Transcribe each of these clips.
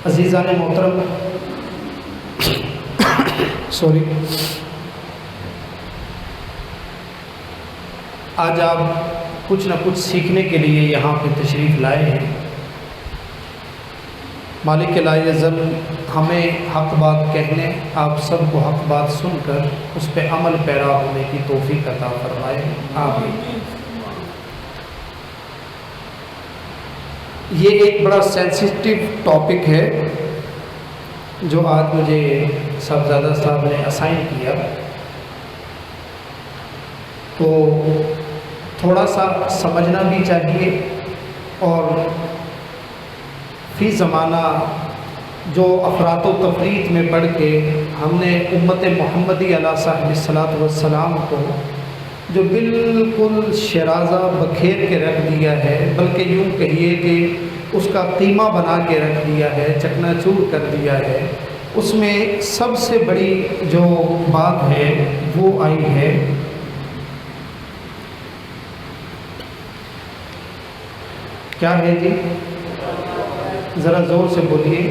عزیزان محترم، آج آپ کچھ نہ کچھ سیکھنے کے لیے یہاں پہ تشریف لائے ہیں۔ مالک لاہ عزت ہمیں حق بات کہنے، آپ سب کو حق بات سن کر اس پہ عمل پیرا ہونے کی توفیق عطا فرمائے، آمین۔ یہ ایک بڑا سینسٹیو ٹاپک ہے جو آج مجھے صاحبزادہ صاحب نے اسائن کیا، تو تھوڑا سا سمجھنا بھی چاہیے، اور فی زمانہ جو افراط و تفریط میں پڑھ کے ہم نے امت محمدی علیہ صاحب الصلاۃ والسلام کو جو بالکل شرازہ بکھیر کے رکھ دیا ہے، بلکہ یوں کہیے کہ اس کا قیمہ بنا کے رکھ دیا ہے، چکنا چور کر دیا ہے، اس میں سب سے بڑی جو بات ہے وہ آئی ہے کیا ہے جی؟ ذرا زور سے بولیے،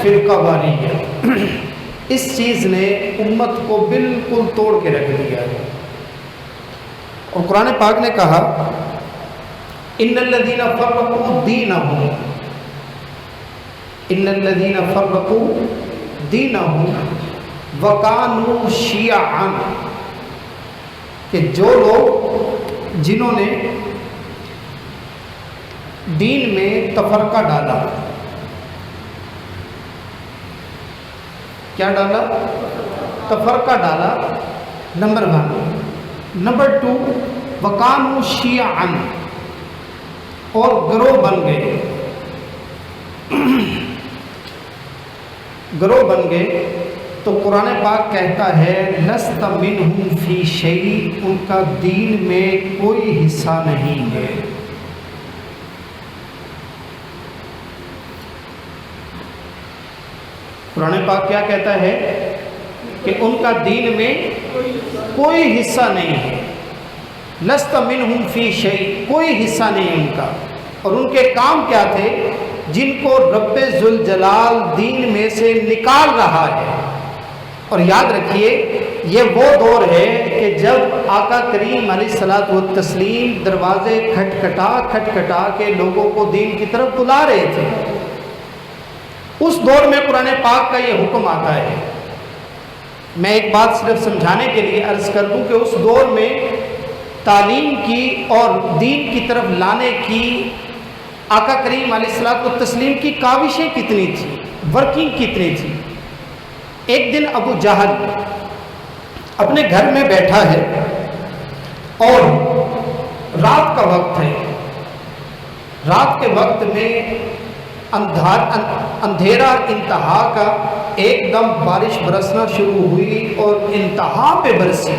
فرقہ واریت۔ اس چیز نے امت کو بالکل توڑ کے رکھ دیا ہے، اور قرآن پاک نے کہا ان الذین فرقوا دینہم، ان الذین فرقوا دینہم وکانوا شیعا، کہ جو لوگ جنہوں نے دین میں تفرقہ ڈالا، کیا ڈالا؟ تفرقہ ڈالا، نمبر 1۔ نمبر 2، وَقَانُوا شِيَعًا، اور گروہ بن گئے، گروہ بن گئے، تو قرآن پاک کہتا ہے لَسْتَ مِنْهُمْ فِي شَيْءٍ، ان کا دین میں کوئی حصہ نہیں ہے۔ قرآن پاک کیا کہتا ہے کہ ان کا دین میں کوئی حصہ نہیں ہے، لست منہم فی شیء، کوئی حصہ نہیں ان کا۔ اور ان کے کام کیا تھے؟ جن کو رب ذوالجلال دین میں سے نکال رہا ہے۔ اور یاد رکھیے یہ وہ دور ہے کہ جب آقا کریم علیہ الصلوۃ والتسلیم دروازے کھٹکھٹا کے لوگوں کو دین کی طرف بلا رہے تھے۔ اس دور میں قرآن پاک کا یہ حکم آتا ہے۔ میں ایک بات صرف سمجھانے کے لیے عرض کر دوں کہ اس دور میں تعلیم کی اور دین کی طرف لانے کی آقا کریم علیہ الصلوۃ والتسلیم کی کاوشیں کتنی تھیں، ورکنگ کتنی تھی۔ ایک دن ابو جہل اپنے گھر میں بیٹھا ہے اور رات کا وقت ہے، رات کے وقت میں اندھیرا انتہا کا، ایک دم بارش برسنا شروع ہوئی اور انتہا پہ برسی،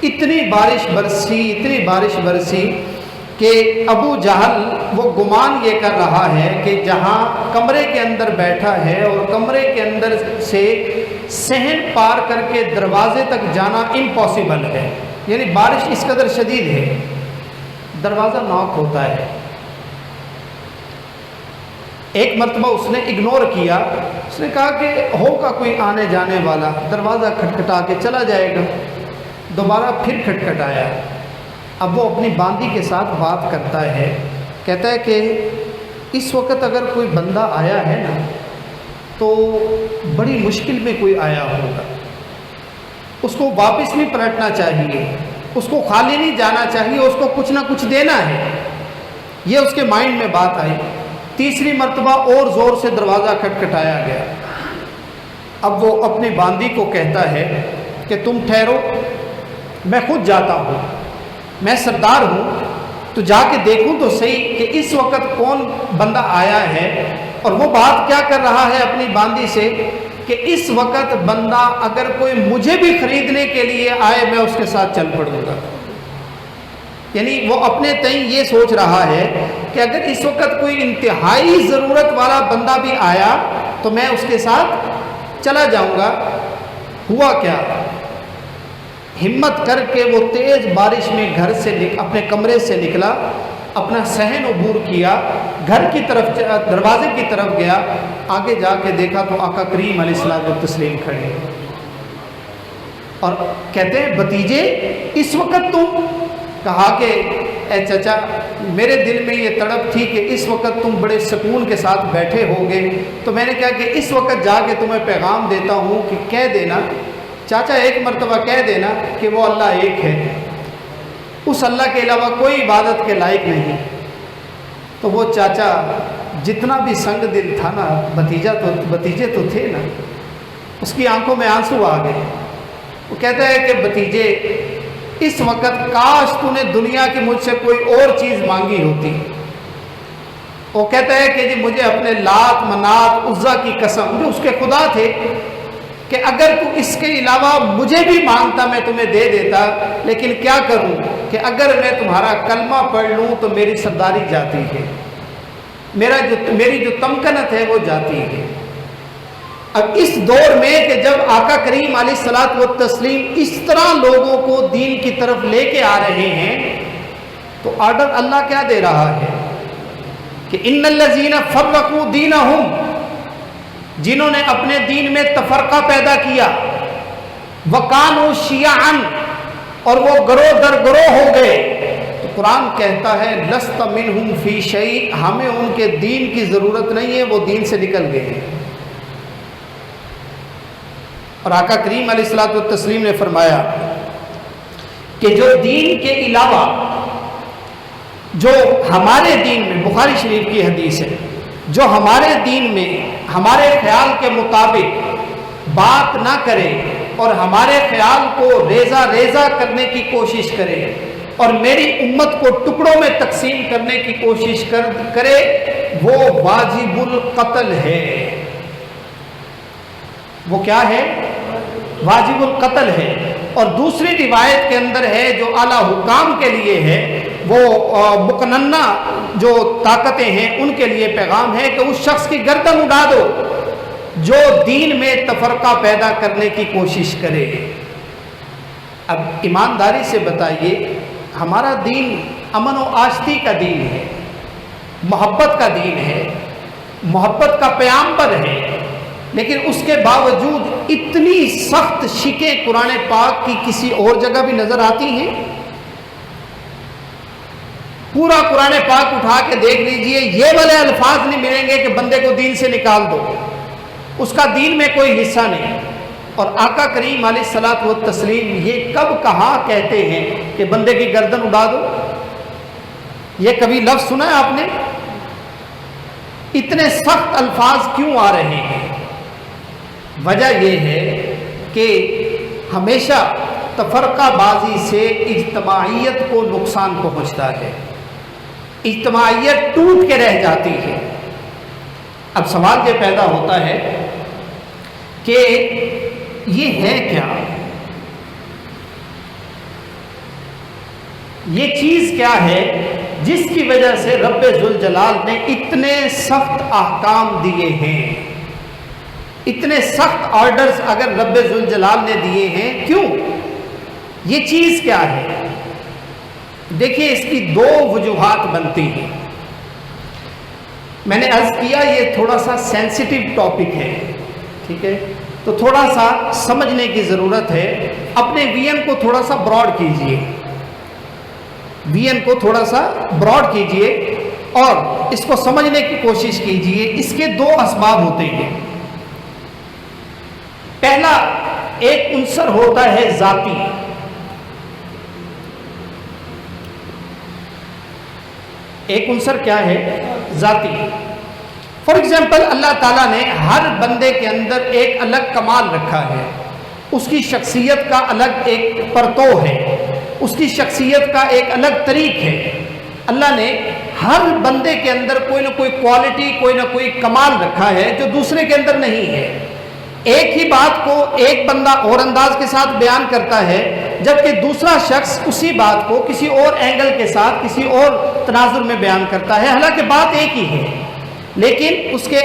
اتنی بارش برسی کہ ابو جہل وہ گمان یہ کر رہا ہے کہ جہاں کمرے کے اندر بیٹھا ہے اور کمرے کے اندر سے صحن پار کر کے دروازے تک جانا امپاسبل ہے، یعنی بارش اس قدر شدید ہے۔ دروازہ ناک ہوتا ہے، ایک مرتبہ اس نے اگنور کیا، اس نے کہا کہ ہوگا کوئی آنے جانے والا، دروازہ کھٹکھٹا کے چلا جائے گا۔ دوبارہ پھر کھٹکھٹایا، اب وہ اپنی باندی کے ساتھ بات کرتا ہے، کہتا ہے کہ اس وقت اگر کوئی بندہ آیا ہے نا تو بڑی مشکل میں کوئی آیا ہوگا، اس کو واپس نہیں پلٹنا چاہیے، اس کو خالی نہیں جانا چاہیے، اس کو کچھ نہ کچھ دینا ہے۔ یہ اس کے مائنڈ میں بات آئی۔ تیسری مرتبہ اور زور سے دروازہ کھٹکھٹایا گیا۔ اب وہ اپنی باندی کو کہتا ہے کہ تم ٹھہرو، میں خود جاتا ہوں، میں سردار ہوں، تو جا کے دیکھوں تو صحیح کہ اس وقت کون بندہ آیا ہے، اور وہ بات کیا کر رہا ہے اپنی باندی سے کہ اس وقت بندہ اگر کوئی مجھے بھی خریدنے کے لیے آئے میں اس کے ساتھ چل پڑوں گا۔ یعنی وہ اپنے تئیں یہ سوچ رہا ہے کہ اگر اس وقت کوئی انتہائی ضرورت والا بندہ بھی آیا تو میں اس کے ساتھ چلا جاؤں گا۔ ہوا کیا؟ ہمت کر کے وہ تیز بارش میں گھر سے اپنے کمرے سے نکلا اپنا صحن عبور کیا، گھر کی طرف دروازے کی طرف گیا، آگے جا کے دیکھا تو آقا کریم علیہ الصلوۃ والتسلیم کھڑے اور کہتے ہیں بھتیجے اس وقت تم؟ کہا کہ اے چچا میرے دل میں یہ تڑپ تھی کہ اس وقت تم بڑے سکون کے ساتھ بیٹھے ہوگے، تو میں نے کہا کہ اس وقت جا کے تمہیں پیغام دیتا ہوں کہ کہہ دینا چاچا ایک مرتبہ کہہ دینا کہ وہ اللہ ایک ہے، اس اللہ کے علاوہ کوئی عبادت کے لائق نہیں۔ تو وہ چاچا جتنا بھی سنگ دل تھا نا، بھتیجے تو تھے نا، اس کی آنکھوں میں آنسو آ گئے۔ وہ کہتا ہے کہ بھتیجے اس وقت کاش تو نے دنیا کی مجھ سے کوئی اور چیز مانگی ہوتی۔ وہ کہتا ہے کہ جی مجھے اپنے لات منات عزا کی قسم، جو اس کے خدا تھے، کہ اگر تو اس کے علاوہ مجھے بھی مانگتا میں تمہیں دے دیتا، لیکن کیا کروں کہ اگر میں تمہارا کلمہ پڑھ لوں تو میری سرداری جاتی ہے، میری جو تمکنت ہے وہ جاتی ہے۔ اب اس دور میں کہ جب آقا کریم علیہ الصلوۃ والتسلیم اس طرح لوگوں کو دین کی طرف لے کے آ رہے ہیں، تو آرڈر اللہ کیا دے رہا ہے کہ ان الذین فرقوا دینہم، جنہوں نے اپنے دین میں تفرقہ پیدا کیا، وکانوا شیعا، اور وہ گروہ در گروہ ہو گئے، تو قرآن کہتا ہے لست منہم فی شیء، ہمیں ان کے دین کی ضرورت نہیں ہے، وہ دین سے نکل گئے ہیں۔ اور آقا کریم علیہ الصلوۃ والتسلیم نے فرمایا کہ جو دین کے علاوہ جو ہمارے دین میں، بخاری شریف کی حدیث ہے، جو ہمارے دین میں ہمارے خیال کے مطابق بات نہ کرے اور ہمارے خیال کو ریزہ ریزہ کرنے کی کوشش کرے اور میری امت کو ٹکڑوں میں تقسیم کرنے کی کوشش کرے، وہ واجب القتل ہے۔ وہ کیا ہے؟ واجب القتل ہے۔ اور دوسری روایت کے اندر ہے جو اعلیٰ حکام کے لیے ہے، وہ مقننہ جو طاقتیں ہیں ان کے لیے پیغام ہے کہ اس شخص کی گردن اڑا دو جو دین میں تفرقہ پیدا کرنے کی کوشش کرے۔ اب ایمانداری سے بتائیے، ہمارا دین امن و آشتی کا دین ہے، محبت کا دین ہے، محبت کا پیغمبر ہے، لیکن اس کے باوجود اتنی سخت شکیں قرآن پاک کی کسی اور جگہ بھی نظر آتی ہیں؟ پورا قرآن پاک اٹھا کے دیکھ لیجئے، یہ والے الفاظ نہیں ملیں گے کہ بندے کو دین سے نکال دو، اس کا دین میں کوئی حصہ نہیں۔ اور آقا کریم علیہ الصلوۃ والتسلیم یہ کب کہاں کہتے ہیں کہ بندے کی گردن اڑا دو؟ یہ کبھی لفظ سنا ہے آپ نے؟ اتنے سخت الفاظ کیوں آ رہے ہیں؟ وجہ یہ ہے کہ ہمیشہ تفرقہ بازی سے اجتماعیت کو نقصان پہنچتا ہے، اجتماعیت ٹوٹ کے رہ جاتی ہے۔ اب سوال یہ پیدا ہوتا ہے کہ یہ ہے کیا؟ یہ چیز کیا ہے جس کی وجہ سے رب ذوالجلال نے اتنے سخت احکام دیے ہیں؟ اتنے سخت آرڈرز اگر رب ذوالجلال نے دیے ہیں، کیوں؟ یہ چیز کیا ہے؟ دیکھیے اس کی دو وجوہات بنتی ہیں۔ میں نے عرض کیا یہ تھوڑا سا سینسیٹیو ٹاپک ہے، ٹھیک ہے، تو تھوڑا سا سمجھنے کی ضرورت ہے۔ اپنے وین کو تھوڑا سا براڈ کیجئے، وین کو تھوڑا سا براڈ کیجئے اور اس کو سمجھنے کی کوشش کیجئے۔ اس کے دو اسباب ہوتے ہیں۔ پہلا ایک عنصر ہوتا ہے ذاتی، ایک عنصر کیا ہے؟ ذاتی۔ فار ایگزامپل اللہ تعالیٰ نے ہر بندے کے اندر ایک الگ کمال رکھا ہے، اس کی شخصیت کا الگ ایک پرتو ہے، اس کی شخصیت کا ایک الگ طریق ہے۔ اللہ نے ہر بندے کے اندر کوئی نہ کوئی کوالٹی، کوئی نہ کوئی کمال رکھا ہے جو دوسرے کے اندر نہیں ہے۔ ایک ہی بات کو ایک بندہ اور انداز کے ساتھ بیان کرتا ہے، جبکہ دوسرا شخص اسی بات کو کسی اور اینگل کے ساتھ کسی اور تناظر میں بیان کرتا ہے، حالانکہ بات ایک ہی ہے، لیکن اس کے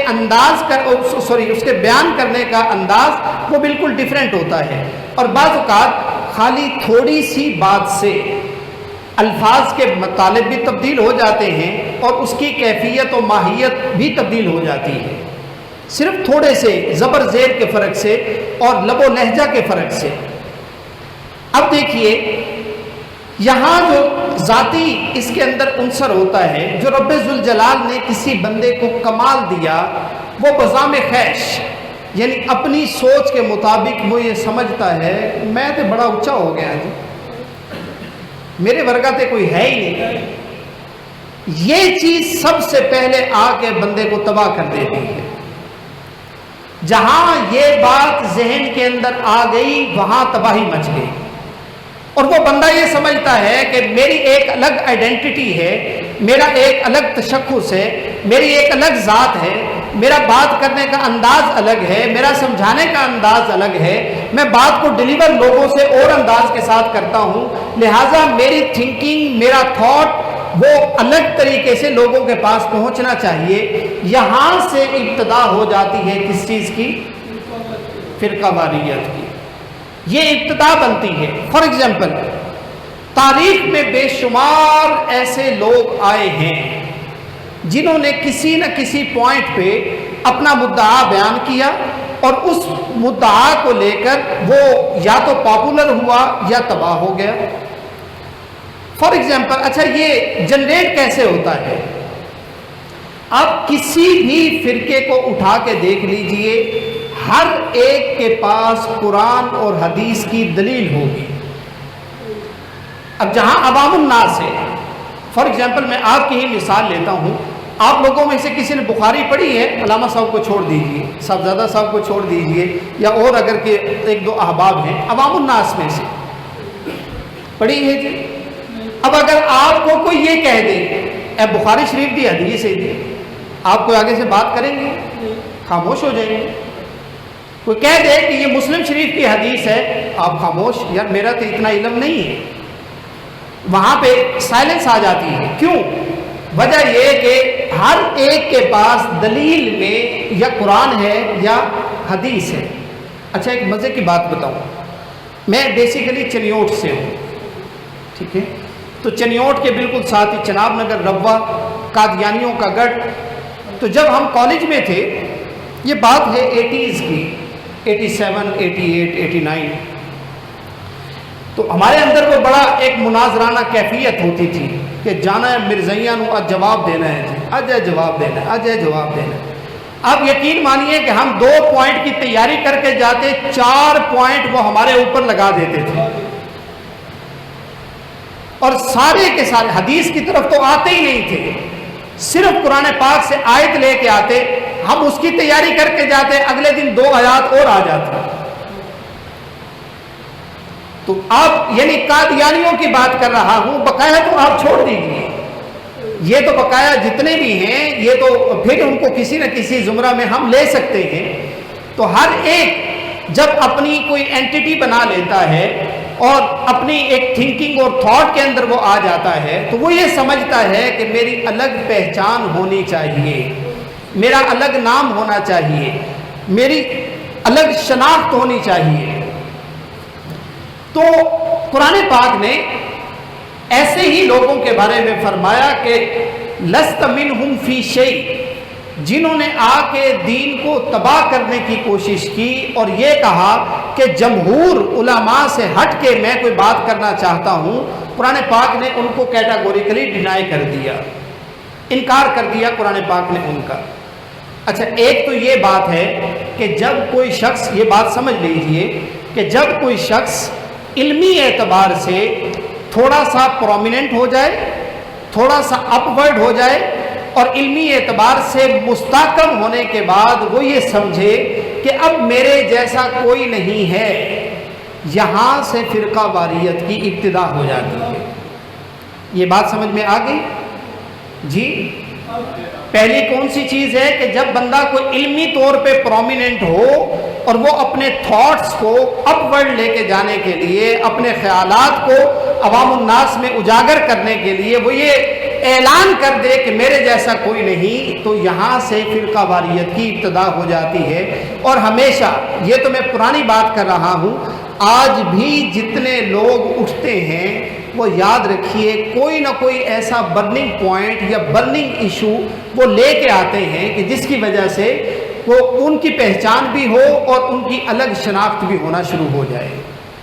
اس کے بیان کرنے کا انداز وہ بالکل ڈیفرنٹ ہوتا ہے۔ اور بعض اوقات خالی تھوڑی سی بات سے الفاظ کے مطالب بھی تبدیل ہو جاتے ہیں اور اس کی کیفیت و ماہیت بھی تبدیل ہو جاتی ہے، صرف تھوڑے سے زبر زیر کے فرق سے اور لب و لہجہ کے فرق سے۔ اب دیکھیے یہاں جو ذاتی اس کے اندر عنصر ہوتا ہے، جو رب ذوالجلال نے کسی بندے کو کمال دیا، وہ بذام خیش یعنی اپنی سوچ کے مطابق وہ یہ سمجھتا ہے میں تو بڑا اونچا ہو گیا جی، میرے ورگا تو کوئی ہے ہی نہیں۔ یہ چیز سب سے پہلے آ کے بندے کو تباہ کر دیتی ہے۔ جہاں یہ بات ذہن کے اندر آ گئی وہاں تباہی مچ گئی، اور وہ بندہ یہ سمجھتا ہے کہ میری ایک الگ آئیڈینٹی ہے، میرا ایک الگ تشخص ہے، میری ایک الگ ذات ہے، میرا بات کرنے کا انداز الگ ہے، میرا سمجھانے کا انداز الگ ہے، میں بات کو ڈیلیور لوگوں سے اور انداز کے ساتھ کرتا ہوں، لہٰذا میری تھنکنگ، میرا تھاٹ وہ الگ طریقے سے لوگوں کے پاس پہنچنا چاہیے۔ یہاں سے ابتدا ہو جاتی ہے کس چیز کی؟ فرقہ واریت کی، یہ ابتدا بنتی ہے۔ فار ایگزامپل تاریخ میں بے شمار ایسے لوگ آئے ہیں جنہوں نے کسی نہ کسی پوائنٹ پہ اپنا مدعا بیان کیا اور اس مدعا کو لے کر وہ یا تو پاپولر ہوا یا تباہ ہو گیا۔ فار ایگزامپل اچھا یہ جنریٹ کیسے ہوتا ہے؟ آپ کسی بھی فرقے کو اٹھا کے دیکھ لیجئے، ہر ایک کے پاس قرآن اور حدیث کی دلیل ہوگی۔ اب جہاں عوام الناس ہے، فار ایگزامپل میں آپ کی ہی مثال لیتا ہوں، آپ لوگوں میں سے کسی نے بخاری پڑھی ہے؟ علامہ صاحب کو چھوڑ دیجئے، صاحبزادہ صاحب کو چھوڑ دیجئے، یا اور اگر کہ ایک دو احباب ہیں عوام الناس میں سے، پڑھی ہے جی؟ اب اگر آپ کو کوئی یہ کہہ دے اے بخاری شریف دی حدیث ہے جی، آپ کوئی آگے سے بات کریں گے؟ خاموش ہو جائیں گے۔ کوئی کہہ دے کہ یہ مسلم شریف کی حدیث ہے، آپ خاموش، یار میرا تو اتنا علم نہیں ہے، وہاں پہ سائلنس آ جاتی ہے۔ کیوں؟ وجہ یہ کہ ہر ایک کے پاس دلیل میں یا قرآن ہے یا حدیث ہے۔ اچھا ایک مزے کی بات بتاؤں، میں بیسیکلی چنیوٹ سے ہوں، ٹھیک ہے؟ تو چنیوٹ کے بالکل ساتھ ہی چناب نگر روا قادیانیوں کا گڑھ۔ تو جب ہم کالج میں تھے، یہ بات ہے 80s کی، 87 88 89، تو ہمارے اندر وہ بڑا ایک مناظرانہ کیفیت ہوتی تھی کہ جانا ہے مرزائیاں نو آج جواب دینا ہے جی، آج ہے جواب دینا ہے، آج ہے جواب دینا ہے۔ اب یقین مانیے کہ ہم 2 پوائنٹ کی تیاری کر کے جاتے، 4 پوائنٹ وہ ہمارے اوپر لگا دیتے تھے، اور سارے کے سارے حدیث کی طرف تو آتے ہی نہیں تھے، صرف قرآن پاک سے آیت لے کے آتے، ہم اس کی تیاری کر کے جاتے، اگلے دن 2 آیات اور آ جاتے۔ تو آپ یعنی قادیانیوں کی بات کر رہا ہوں، بقایا تو آپ چھوڑ دیجیے، یہ تو بقایا جتنے بھی ہیں یہ تو پھر ان کو کسی نہ کسی زمرہ میں ہم لے سکتے ہیں۔ تو ہر ایک جب اپنی کوئی اینٹیٹی بنا لیتا ہے اور اپنی ایک تھنکنگ اور تھاٹ کے اندر وہ آ جاتا ہے، تو وہ یہ سمجھتا ہے کہ میری الگ پہچان ہونی چاہیے، میرا الگ نام ہونا چاہیے، میری الگ شناخت ہونی چاہیے۔ تو قرآن پاک نے ایسے ہی لوگوں کے بارے میں فرمایا کہ لست منہم فی شیء، جنہوں نے آ کے دین کو تباہ کرنے کی کوشش کی اور یہ کہا کہ جمہور علماء سے ہٹ کے میں کوئی بات کرنا چاہتا ہوں، قرآن پاک نے ان کو کیٹاگوریکلی ڈینائی کر دیا، انکار کر دیا قرآن پاک نے ان کا۔ اچھا ایک تو یہ بات ہے کہ جب کوئی شخص، یہ بات سمجھ لیجئے کہ جب کوئی شخص علمی اعتبار سے تھوڑا سا پرومیننٹ ہو جائے، تھوڑا سا اپورڈ ہو جائے، اور علمی اعتبار سے مستحکم ہونے کے بعد وہ یہ سمجھے کہ اب میرے جیسا کوئی نہیں ہے، یہاں سے فرقہ واریت کی ابتدا ہو جاتی ہے۔ یہ بات سمجھ میں آ گئی جی؟ پہلی کون سی چیز ہے کہ جب بندہ کوئی علمی طور پہ پرومیننٹ ہو اور وہ اپنے تھاٹس کو اپورڈ لے کے جانے کے لیے، اپنے خیالات کو عوام الناس میں اجاگر کرنے کے لیے وہ یہ اعلان کر دے کہ میرے جیسا کوئی نہیں، تو یہاں سے فرقہ واریت کی ابتدا ہو جاتی ہے۔ اور ہمیشہ، یہ تو میں پرانی بات کر رہا ہوں، آج بھی جتنے لوگ اٹھتے ہیں وہ یاد رکھیے کوئی نہ کوئی ایسا برننگ پوائنٹ یا برننگ ایشو وہ لے کے آتے ہیں کہ جس کی وجہ سے وہ ان کی پہچان بھی ہو اور ان کی الگ شناخت بھی ہونا شروع ہو جائے.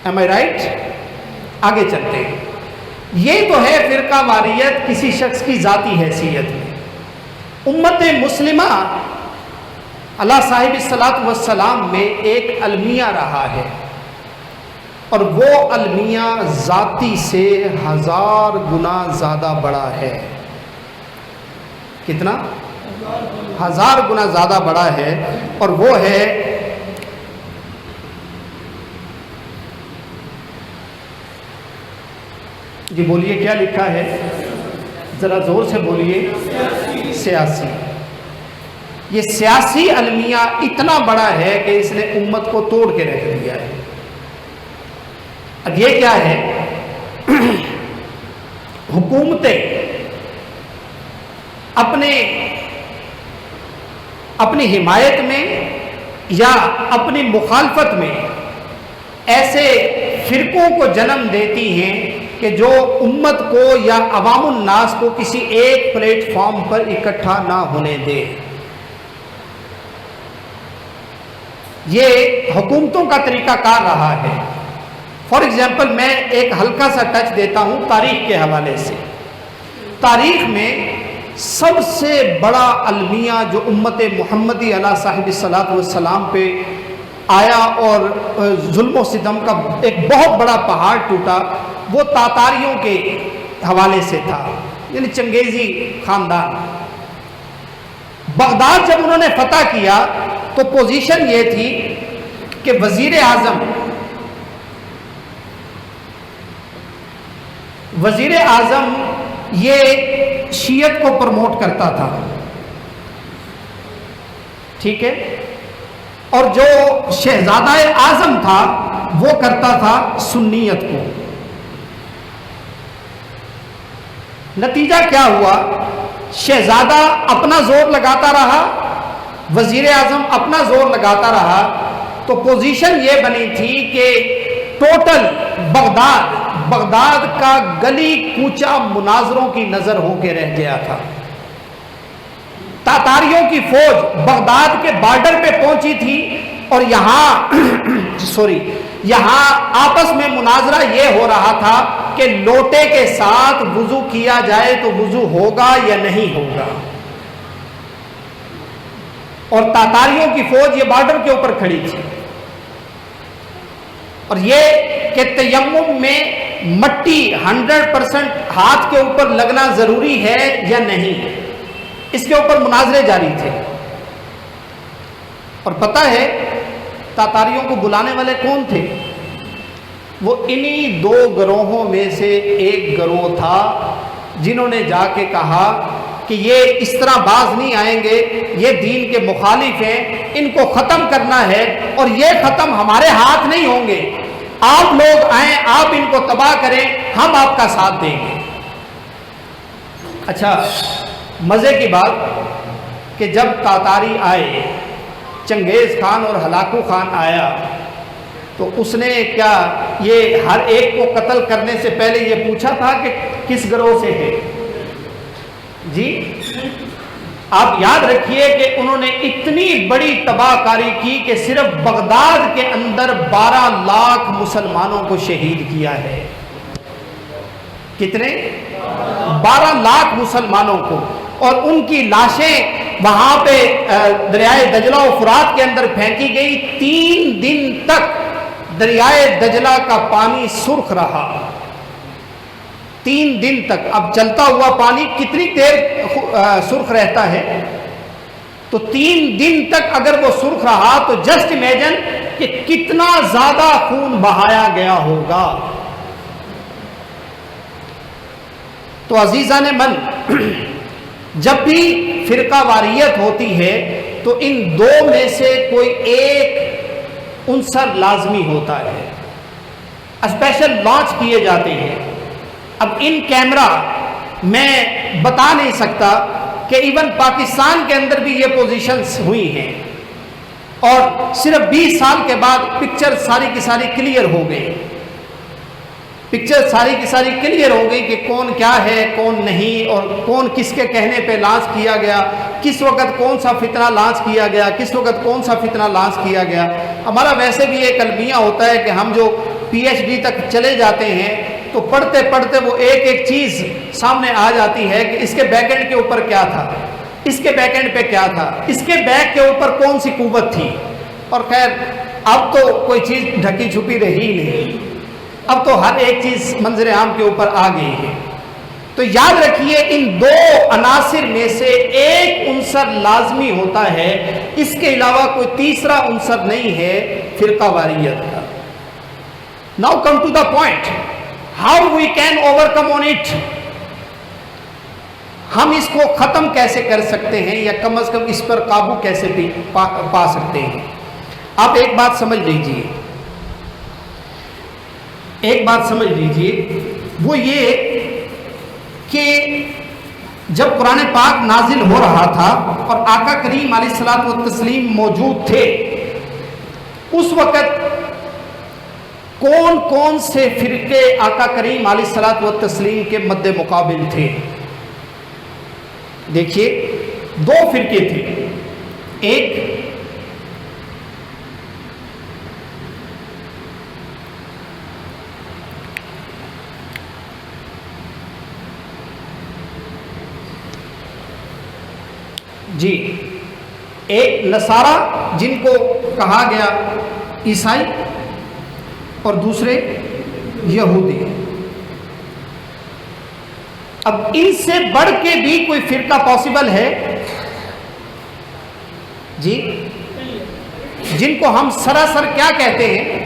Am I right؟ آگے چلتے ہیں. یہ تو ہے فرقہ واریت کسی شخص کی ذاتی حیثیت میں. امت مسلمہ اللہ صاحب الصلاۃ والسلام میں ایک المیہ رہا ہے، اور وہ المیہ ذاتی سے 1000 گنا زیادہ بڑا ہے. کتنا؟ 1000 گنا زیادہ بڑا ہے، اور وہ ہے جی بولیے کیا لکھا ہے؟ ذرا زور سے بولیے. سیاسی. یہ سیاسی المیہ اتنا بڑا ہے کہ اس نے امت کو توڑ کے رکھ دیا ہے. اب یہ کیا ہے؟ حکومتیں اپنی حمایت میں یا اپنی مخالفت میں ایسے فرقوں کو جنم دیتی ہیں کہ جو امت کو یا عوام الناس کو کسی ایک پلیٹ فارم پر اکٹھا نہ ہونے دے. یہ حکومتوں کا طریقہ کار رہا ہے. فار ایگزامپل میں ایک ہلکا سا ٹچ دیتا ہوں تاریخ کے حوالے سے. تاریخ میں سب سے بڑا المیہ جو امت محمدی علیہ صاحب الصلاۃ والسلام پہ آیا اور ظلم و ستم کا ایک بہت بڑا پہاڑ ٹوٹا، وہ تاتاریوں کے حوالے سے تھا، یعنی چنگیزی خاندان. بغداد جب انہوں نے فتح کیا تو پوزیشن یہ تھی کہ وزیر اعظم یہ شیعت کو پروموٹ کرتا تھا، ٹھیک ہے، اور جو شہزادہ اعظم تھا وہ کرتا تھا سنیت کو. نتیجہ کیا ہوا؟ شہزادہ اپنا زور لگاتا رہا، وزیر اعظم اپنا زور لگاتا رہا، تو پوزیشن یہ بنی تھی کہ ٹوٹل بغداد کا گلی کوچہ مناظروں کی نظر ہو کے رہ گیا تھا. تاتاریوں کی فوج بغداد کے بارڈر پہ پہنچی تھی، اور یہاں آپس میں مناظرہ یہ ہو رہا تھا کہ لوٹے کے ساتھ وضو کیا جائے تو وضو ہوگا یا نہیں ہوگا. اور تاتاریوں کی فوج یہ بارڈر کے اوپر کھڑی تھی، اور یہ کہ تیمم میں مٹی 100% ہاتھ کے اوپر لگنا ضروری ہے یا نہیں، اس کے اوپر مناظرے جاری تھے. اور پتہ ہے تاتاریوں کو بلانے والے کون تھے؟ وہ انہی 2 گروہوں میں سے ایک گروہ تھا جنہوں نے جا کے کہا کہ یہ اس طرح باز نہیں آئیں گے، یہ دین کے مخالف ہیں، ان کو ختم کرنا ہے، اور یہ ختم ہمارے ہاتھ نہیں ہوں گے. آپ لوگ آئیں، آپ ان کو تباہ کریں، ہم آپ کا ساتھ دیں گے. اچھا مزے کی بات کہ جب تاتاری آئے، چنگیز خان اور ہلاکو خان آیا، تو اس نے کیا یہ ہر ایک کو قتل کرنے سے پہلے یہ پوچھا تھا کہ کس گروہ سے ہے؟ جی آپ یاد رکھیے کہ انہوں نے اتنی بڑی تباہ کاری کی کہ صرف بغداد کے اندر 12 لاکھ مسلمانوں کو شہید کیا ہے. کتنے؟ 12 لاکھ مسلمانوں کو. اور ان کی لاشیں وہاں پہ دریائے دجلہ و فرات کے اندر پھینکی گئی. 3 دن تک دریائے دجلہ کا پانی سرخ رہا. 3 دن تک. اب چلتا ہوا پانی کتنی دیر سرخ رہتا ہے؟ تو 3 دن تک اگر وہ سرخ رہا تو جسٹ امیجن کہ کتنا زیادہ خون بہایا گیا ہوگا. تو عزیزان من، جب بھی فرقہ واریت ہوتی ہے تو ان 2 میں سے کوئی ایک عنصر لازمی ہوتا ہے. اسپیشل لانچ کیے جاتے ہیں. اب ان کیمرہ میں بتا نہیں سکتا کہ ایون پاکستان کے اندر بھی یہ پوزیشنز ہوئی ہیں، اور صرف 20 سال کے بعد پکچر ساری کی ساری کلیئر ہو گئی، پکچر ساری کی ساری کلیئر ہو گئی کہ کون کیا ہے کون نہیں، اور کون کس کے کہنے پہ لانچ کیا گیا، کس وقت کون سا فتنہ لانچ کیا گیا، کس وقت کون سا فتنہ لانچ کیا گیا۔ ہمارا ویسے بھی ایک المیہ ہوتا ہے کہ ہم جو پی ایچ ڈی تک چلے جاتے ہیں تو پڑھتے پڑھتے وہ ایک ایک چیز سامنے آ جاتی ہے کہ اس کے بیک اینڈ کے اوپر کیا تھا، اس کے بیک اینڈ پہ کیا تھا، اس کے بیک کے اوپر کون سی قوت تھی۔ اور خیر اب تو کوئی چیز ڈھکی چھپی رہی نہیں، اب تو ہر ایک چیز منظر عام کے اوپر آ گئی ہے۔ تو یاد رکھیے ان دو عناصر میں سے ایک عنصر لازمی ہوتا ہے، اس کے علاوہ کوئی تیسرا عنصر نہیں ہے فرقہ واریت کا۔ Now come to the point, how we can overcome on it؟ ہم اس کو ختم کیسے کر سکتے ہیں، یا کم از کم اس پر قابو کیسے پا سکتے ہیں؟ آپ ایک بات سمجھ لیجئے، ایک بات سمجھ لیجئے، وہ یہ کہ جب قرآن پاک نازل ہو رہا تھا اور آقا کریم علیہ الصلوۃ والتسلیم موجود تھے، اس وقت کون کون سے فرقے آقا کریم علیہ الصلوۃ والتسلیم کے مد مقابل تھے؟ دیکھیے دو فرقے تھے، ایک جی ایک نصارہ جن کو کہا گیا عیسائی، اور دوسرے یہودی۔ اب ان سے بڑھ کے بھی کوئی فرقہ پاسبل ہے جی، جن کو ہم سراسر کیا کہتے ہیں؟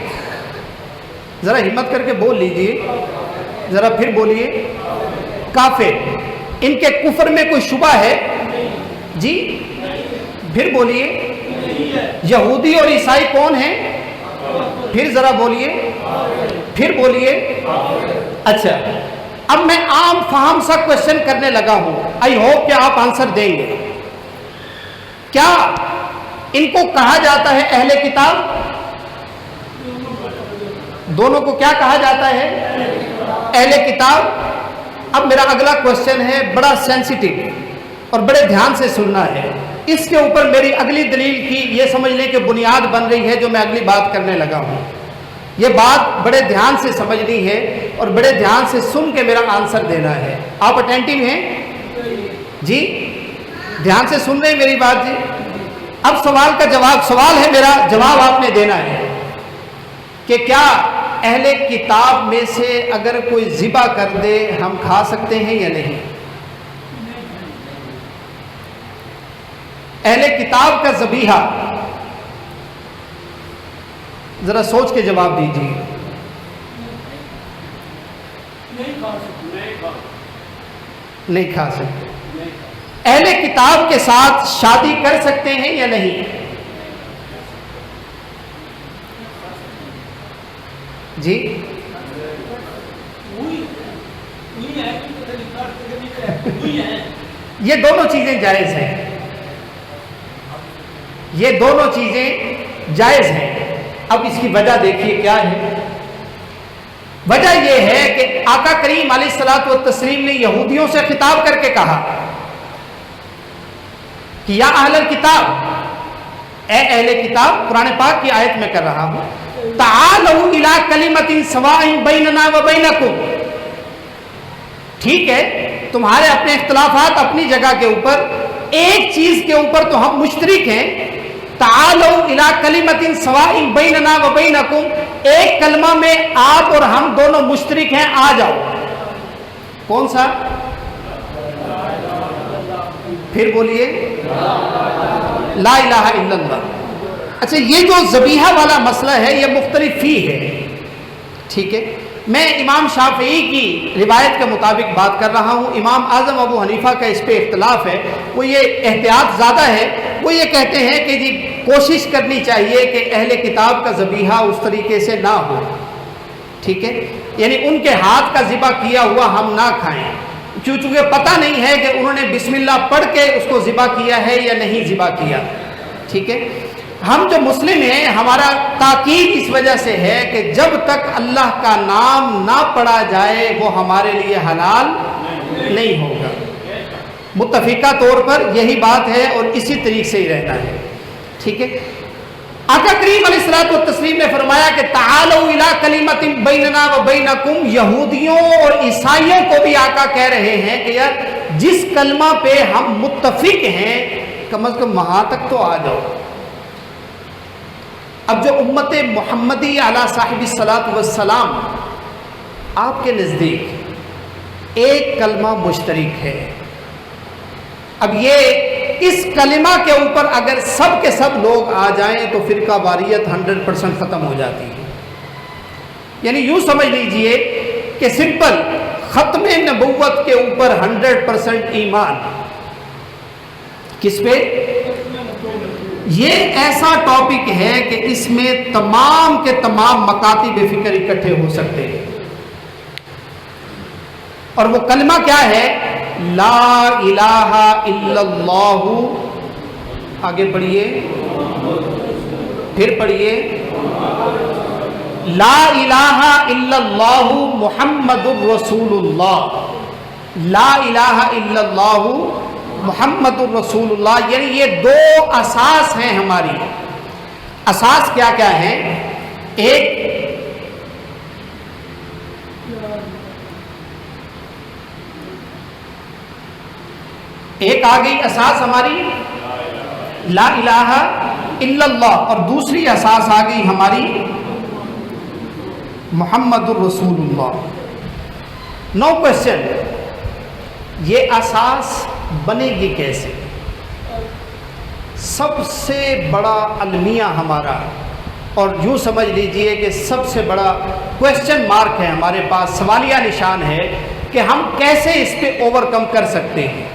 ذرا ہمت کر کے بول لیجئے، ذرا پھر بولیے، کافر۔ ان کے کفر میں کوئی شبہ ہے جی؟ پھر بولیے، یہودی اور عیسائی کون ہیں؟ پھر ذرا بولیے، پھر بولیے۔ اچھا، اب میں عام فہم سا کوشچن کرنے لگا ہوں، آئی ہوپ کہ آپ آنسر دیں گے۔ کیا ان کو کہا جاتا ہے اہل کتاب؟ دونوں کو کیا کہا جاتا ہے؟ اہل کتاب۔ اب میرا اگلا کوشچن ہے بڑا سینسیٹیو اور بڑے دھیان سے سننا ہے، اس کے اوپر میری اگلی دلیل کی یہ سمجھ لیں کہ بنیاد بن رہی ہے جو میں اگلی بات کرنے لگا ہوں۔ یہ بات بڑے دھیان سے سمجھنی ہے اور بڑے دھیان سے سن کے میرا آنسر دینا ہے۔ آپ اٹینٹیو ہیں جی؟ دھیان سے سن رہے ہیں میری بات جی؟ اب سوال کا جواب، سوال ہے میرا، جواب آپ نے دینا ہے کہ کیا اہل کتاب میں سے اگر کوئی ذبح کر دے ہم کھا سکتے ہیں یا نہیں؟ اہل کتاب کا ذبیحہ، ذرا سوچ کے جواب دیجیے۔ نہیں کھا سکتے۔ اہل کتاب کے ساتھ شادی کر سکتے ہیں یا نہیں؟ جی یہ دونوں چیزیں جائز ہیں، یہ دونوں چیزیں جائز ہیں۔ اب اس کی وجہ دیکھیے کیا ہے۔ وجہ یہ ہے کہ آقا کریم علیہ الصلوۃ والتسلیم نے یہودیوں سے خطاب کر کے کہا کہ یا اہل الکتاب، اے اہل کتاب، قرآن پاک کی آیت میں کر رہا ہوں، تعالوا الی کلمۃ سواء بیننا و بینکم، ٹھیک ہے تمہارے اپنے اختلافات اپنی جگہ کے اوپر، ایک چیز کے اوپر تو ہم مشترک ہیں، تعالوا الی کلمۃ سواء بیننا و بینکم، ایک کلمہ میں آپ اور ہم دونوں مشترک ہیں، آ جاؤ۔ کون سا؟ پھر بولیے، لا الہ الا اللہ۔ اچھا، یہ جو ذبیحہ والا مسئلہ ہے یہ مختلف فی ہے، ٹھیک ہے۔ میں امام شافعی کی روایت کے مطابق بات کر رہا ہوں، امام اعظم ابو حنیفہ کا اس پہ اختلاف ہے، وہ یہ احتیاط زیادہ ہے، وہ یہ کہتے ہیں کہ جی کوشش کرنی چاہیے کہ اہل کتاب کا ذبیحہ اس طریقے سے نہ ہو، ٹھیک ہے، یعنی ان کے ہاتھ کا ذبح کیا ہوا ہم نہ کھائیں، چونکہ پتہ نہیں ہے کہ انہوں نے بسم اللہ پڑھ کے اس کو ذبح کیا ہے یا نہیں ذبح کیا، ٹھیک ہے۔ ہم جو مسلم ہیں ہمارا تاکید اس وجہ سے ہے کہ جب تک اللہ کا نام نہ پڑھا جائے وہ ہمارے لیے حلال نہیں ہوگا. متفقہ طور پر یہی بات ہے اور اسی طریقے سے ہی رہنا ہے. ٹھیک ہے. آقا کریم علیہ الصلوۃ والتسلیم نے فرمایا کہ تعالوا الی کلمۃ بیننا و بینکم، یہودیوں اور عیسائیوں کو بھی آقا کہہ رہے ہیں کہ یار جس کلمہ پہ ہم متفق ہیں کم از کم وہاں تک تو آ جاؤ. اب جو امت محمدی علی صاحب الصلاۃ والسلام آپ کے نزدیک ایک کلمہ مشترک ہے. اب یہ اس کلمہ کے اوپر اگر سب کے سب لوگ آ جائیں تو فرقہ واریت 100% ختم ہو جاتی ہے. یعنی یوں سمجھ لیجئے کہ سمپل ختم نبوت کے اوپر 100% ایمان. کس پہ؟ یہ ایسا ٹاپک ہے کہ اس میں تمام کے تمام مکاتب فکر اکٹھے ہو سکتے ہیں. اور وہ کلمہ کیا ہے؟ لا الہ الا اللہ. آگے پڑھیے، پھر پڑھیے، لا الہ الا اللہ محمد الرسول اللہ. لا الہ الا اللہ محمد الرسول اللہ. یعنی یہ دو اساس ہیں ہماری. اساس کیا کیا ہیں؟ ایک آ گئی اساس ہماری لا الہ الا اللہ، اور دوسری اساس آ گئی ہماری محمد الرسول اللہ. نو کوشچن، یہ اساس بنے گی کیسے؟ سب سے بڑا المیہ ہمارا، اور یوں سمجھ لیجئے کہ سب سے بڑا کوشچن مارک ہے ہمارے پاس، سوالیہ نشان ہے کہ ہم کیسے اس پہ اوور کم کر سکتے ہیں.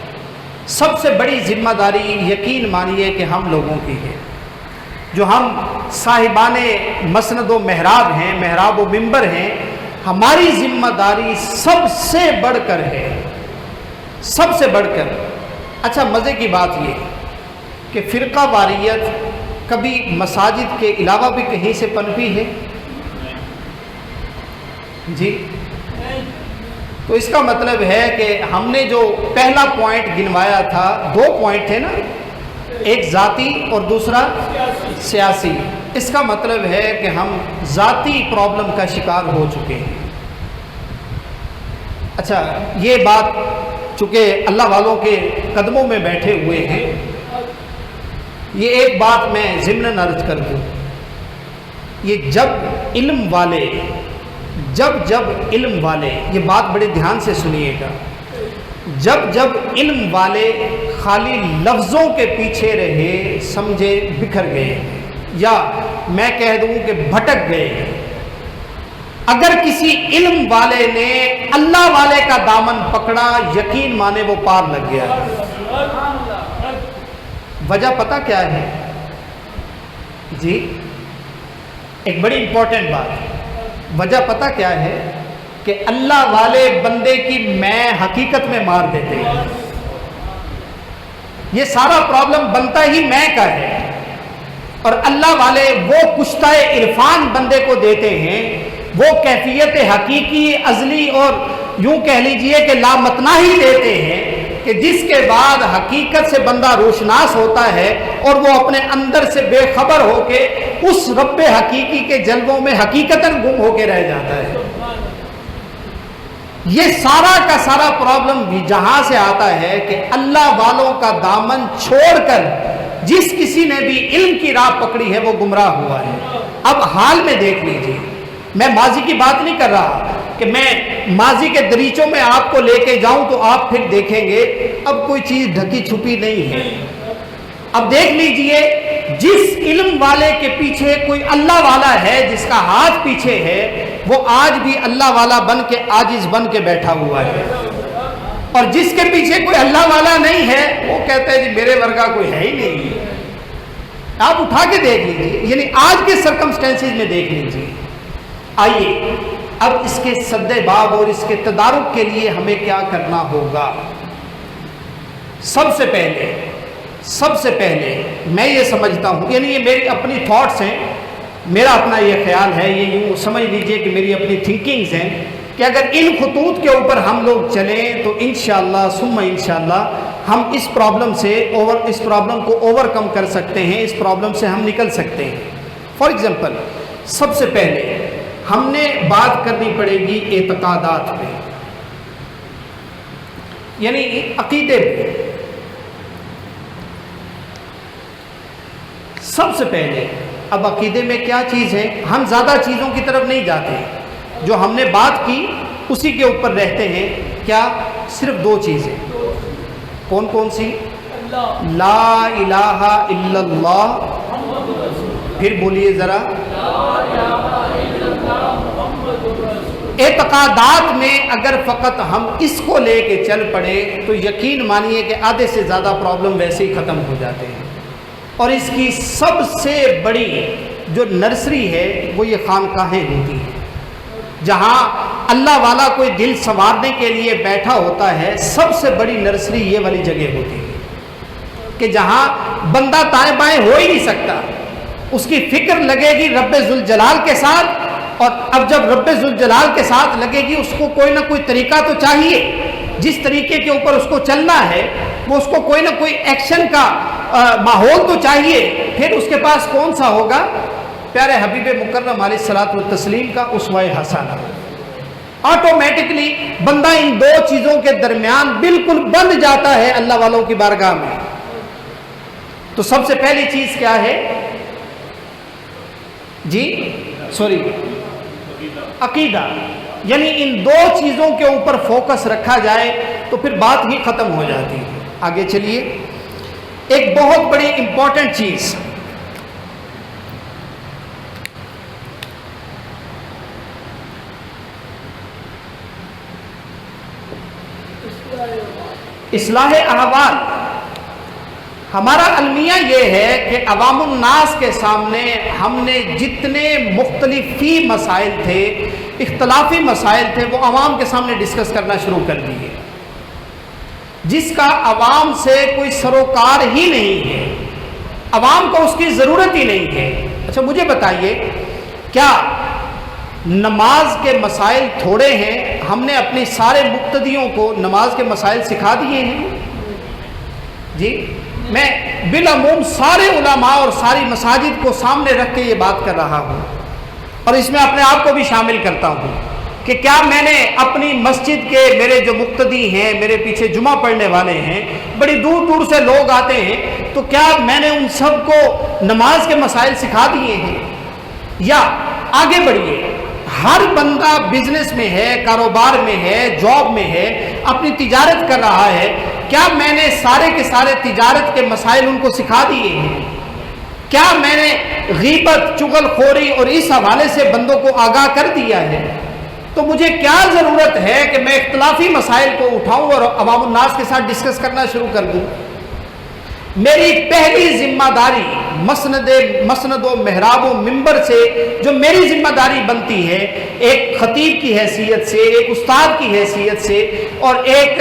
سب سے بڑی ذمہ داری یقین مانیے کہ ہم لوگوں کی ہے، جو ہم صاحبان مسند و محراب ہیں، محراب و منبر ہیں. ہماری ذمہ داری سب سے بڑھ کر ہے، سب سے بڑھ کر. اچھا مزے کی بات یہ کہ فرقہ واریت کبھی مساجد کے علاوہ بھی کہیں سے پنپی ہے؟ جی. تو اس کا مطلب ہے کہ ہم نے جو پہلا پوائنٹ گنوایا تھا، دو پوائنٹ تھے نا، ایک ذاتی اور دوسرا سیاسی. اس کا مطلب ہے کہ ہم ذاتی پرابلم کا شکار ہو چکے ہیں. اچھا یہ بات چونکہ اللہ والوں کے قدموں میں بیٹھے ہوئے ہیں، یہ ایک بات میں ضمن عرض کر دوں. یہ جب علم والے یہ بات بڑے دھیان سے سنیے گا، جب علم والے خالی لفظوں کے پیچھے رہے، سمجھے بکھر گئے، یا میں کہہ دوں کہ بھٹک گئے. اگر کسی علم والے نے اللہ والے کا دامن پکڑا، یقین مانے وہ پار لگ گیا. وجہ پتہ کیا ہے؟ جی ایک بڑی امپورٹنٹ بات. وجہ پتہ کیا ہے؟ کہ اللہ والے بندے کی میں حقیقت میں مار دیتے ہیں. یہ سارا پرابلم بنتا ہی میں کا ہے، اور اللہ والے وہ کشتہ عرفان بندے کو دیتے ہیں، وہ کیفیت حقیقی ازلی اور یوں کہہ لیجئے کہ لامتنا ہی دیتے ہیں کہ جس کے بعد حقیقت سے بندہ روشناس ہوتا ہے اور وہ اپنے اندر سے بے خبر ہو کے اس رب حقیقی کے جلووں میں حقیقتاً گم ہو کے رہ جاتا ہے. یہ سارا کا سارا پرابلم بھی جہاں سے آتا ہے کہ اللہ والوں کا دامن چھوڑ کر جس کسی نے بھی علم کی راہ پکڑی ہے وہ گمراہ ہوا ہے. اب حال میں دیکھ لیجیے، میں ماضی کی بات نہیں کر رہا کہ میں ماضی کے دریچوں میں آپ کو لے کے جاؤں تو آپ پھر دیکھیں گے اب کوئی چیز ڈھکی چھپی نہیں ہے. اب دیکھ لیجئے جس علم والے کے پیچھے کوئی اللہ والا ہے، جس کا ہاتھ پیچھے ہے، وہ آج بھی اللہ والا بن کے عاجز بن کے بیٹھا ہوا ہے. اور جس کے پیچھے کوئی اللہ والا نہیں ہے وہ کہتا ہے جی میرے ورگا کوئی ہے ہی نہیں. آپ اٹھا کے دیکھ لیجئے، یعنی آج کے سرکمسٹینسز میں دیکھ لیجئے. آئیے اب اس کے سد باب اور اس کے تدارک کے لیے ہمیں کیا کرنا ہوگا؟ سب سے پہلے سب سے پہلے میں یہ سمجھتا ہوں، یعنی یہ میری اپنی تھاٹس ہیں، میرا اپنا یہ خیال ہے، یہ یوں سمجھ لیجئے کہ میری اپنی تھنکنگز ہیں کہ اگر ان خطوط کے اوپر ہم لوگ چلیں تو انشاءاللہ ثم انشاءاللہ ہم اس پرابلم کو اوور کم کر سکتے ہیں، اس پرابلم سے ہم نکل سکتے ہیں۔ فار ایگزامپل، سب سے پہلے ہم نے بات کرنی پڑے گی اعتقادات پہ، یعنی عقیدے پہ۔ سب سے پہلے اب عقیدے میں کیا چیز ہے، ہم زیادہ چیزوں کی طرف نہیں جاتے، جو ہم نے بات کی اسی کے اوپر رہتے ہیں۔ کیا؟ صرف دو چیزیں۔ کون کون سی؟ لا الہ الا اللہ، پھر بولیے ذرا، اعتقادات میں اگر فقط ہم اس کو لے کے چل پڑے تو یقین مانیے کہ آدھے سے زیادہ پرابلم ویسے ہی ختم ہو جاتے ہیں۔ اور اس کی سب سے بڑی جو نرسری ہے وہ یہ خانقاہیں ہوتی ہیں، جہاں اللہ والا کوئی دل سنوارنے کے لیے بیٹھا ہوتا ہے، سب سے بڑی نرسری یہ والی جگہ ہوتی ہے کہ جہاں بندہ دائیں بائیں ہو ہی نہیں سکتا، اس کی فکر لگے گی رب ذوالجلال کے ساتھ، اور اب جب رب ذوالجلال کے ساتھ لگے گی اس کو کوئی نہ کوئی طریقہ تو چاہیے، جس طریقے کے اوپر اس کو چلنا ہے وہ اس کو کوئی نہ کوئی ایکشن کا ماحول تو چاہیے، پھر اس کے پاس کون سا ہوگا؟ پیارے حبیب مکرم علیہ الصلوۃ والتسلیم کا اسوہ حسنہ۔ آٹومیٹکلی بندہ ان دو چیزوں کے درمیان بالکل بند جاتا ہے اللہ والوں کی بارگاہ میں۔ تو سب سے پہلی چیز کیا ہے جی؟ سوری، عقیدہ، یعنی ان دو چیزوں کے اوپر فوکس رکھا جائے تو پھر بات ہی ختم ہو جاتی ہے۔ آگے چلیے، ایک بہت بڑی امپورٹنٹ چیز، اصلاح احوال۔ ہمارا المیہ یہ ہے کہ عوام الناس کے سامنے ہم نے جتنے مختلفی مسائل تھے، اختلافی مسائل تھے، وہ عوام کے سامنے ڈسکس کرنا شروع کر دیے، جس کا عوام سے کوئی سروکار ہی نہیں ہے، عوام کو اس کی ضرورت ہی نہیں ہے۔ اچھا مجھے بتائیے، کیا نماز کے مسائل تھوڑے ہیں؟ ہم نے اپنے سارے مقتدیوں کو نماز کے مسائل سکھا دیے ہیں جی؟ میں بالعموم سارے علماء اور ساری مساجد کو سامنے رکھ کے یہ بات کر رہا ہوں، اور اس میں اپنے آپ کو بھی شامل کرتا ہوں کہ کیا میں نے اپنی مسجد کے میرے جو مقتدی ہیں، میرے پیچھے جمعہ پڑھنے والے ہیں، بڑی دور دور سے لوگ آتے ہیں، تو کیا میں نے ان سب کو نماز کے مسائل سکھا دیے ہیں؟ یا آگے بڑھیے، ہر بندہ بزنس میں ہے، کاروبار میں ہے، جاب میں ہے، اپنی تجارت کر رہا ہے، کیا میں نے سارے کے سارے تجارت کے مسائل ان کو سکھا دیے ہیں؟ کیا میں نے غیبت، چغل خوری اور اس حوالے سے بندوں کو آگاہ کر دیا ہے؟ تو مجھے کیا ضرورت ہے کہ میں اختلافی مسائل کو اٹھاؤں اور عوام الناس کے ساتھ ڈسکس کرنا شروع کر دوں؟ میری پہلی ذمہ داری مسند و محراب و منبر سے جو میری ذمہ داری بنتی ہے، ایک خطیب کی حیثیت سے، ایک استاد کی حیثیت سے، اور ایک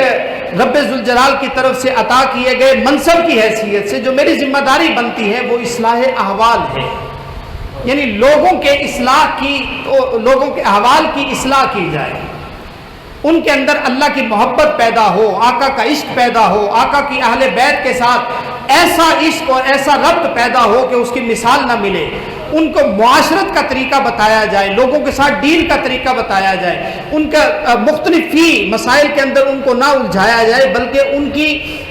رب ذوالجلال کی طرف سے عطا کیے گئے منصب کی حیثیت سے جو میری ذمہ داری بنتی ہے، وہ اصلاح احوال ہے، یعنی لوگوں کے احوال کی اصلاح کی جائے، ان کے اندر اللہ کی محبت پیدا ہو، آقا کا عشق پیدا ہو، آقا کی اہل بیت کے ساتھ ایسا عشق اور ایسا ربط پیدا ہو کہ اس کی مثال نہ ملے، ان کو معاشرت کا طریقہ بتایا جائے، لوگوں کے ساتھ ڈیل کا طریقہ بتایا جائے، ان کا مختلف مسائل کے اندر ان کو نہ الجھایا جائے، بلکہ ان کی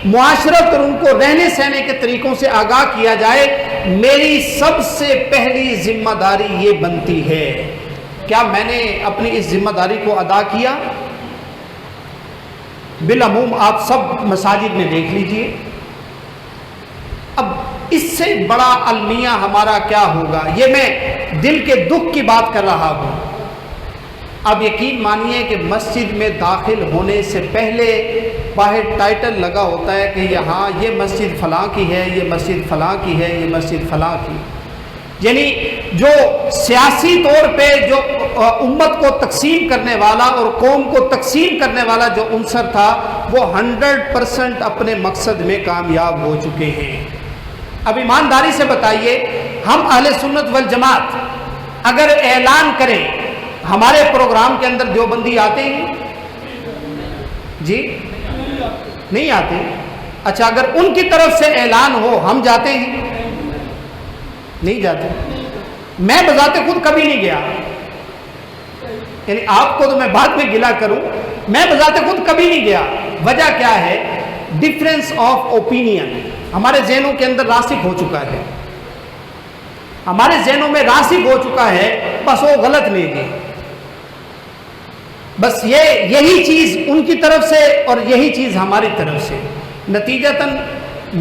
معاشرت اور ان کو رہنے سہنے کے طریقوں سے آگاہ کیا جائے۔ میری سب سے پہلی ذمہ داری یہ بنتی ہے، کیا میں نے اپنی اس ذمہ داری کو ادا کیا؟ بالعموم آپ سب مساجد میں دیکھ لیجئے، اب اس سے بڑا المیہ ہمارا کیا ہوگا؟ یہ میں دل کے دکھ کی بات کر رہا ہوں۔ اب یقین مانیے کہ مسجد میں داخل ہونے سے پہلے باہر ٹائٹل لگا ہوتا ہے کہ یہاں یہ مسجد فلاں کی ہے، یہ مسجد فلاں کی ہے، یہ مسجد فلاں کی۔ یعنی جو سیاسی طور پہ جو امت کو تقسیم کرنے والا اور قوم کو تقسیم کرنے والا جو عنصر تھا وہ 100% اپنے مقصد میں کامیاب ہو چکے ہیں۔ اب ایمانداری سے بتائیے، ہم اہل سنت والجماعت اگر اعلان کریں، ہمارے پروگرام کے اندر دیوبندی آتے ہیں جی؟ نہیں آتے؟ اچھا، اگر ان کی طرف سے اعلان ہو ہم جاتے ہیں؟ نہیں جاتے۔ میں بذات خود کبھی نہیں گیا، یعنی آپ کو تو میں بعد میں گلا کروں، میں بذات خود کبھی نہیں گیا۔ وجہ کیا ہے؟ ڈفرینس آف اوپینین ہمارے ذہنوں کے اندر راسخ ہو چکا ہے، ہمارے ذہنوں میں راسخ ہو چکا ہے، بس وہ غلط نہیں تھی، بس یہی چیز ان کی طرف سے اور یہی چیز ہماری طرف سے، نتیجتاً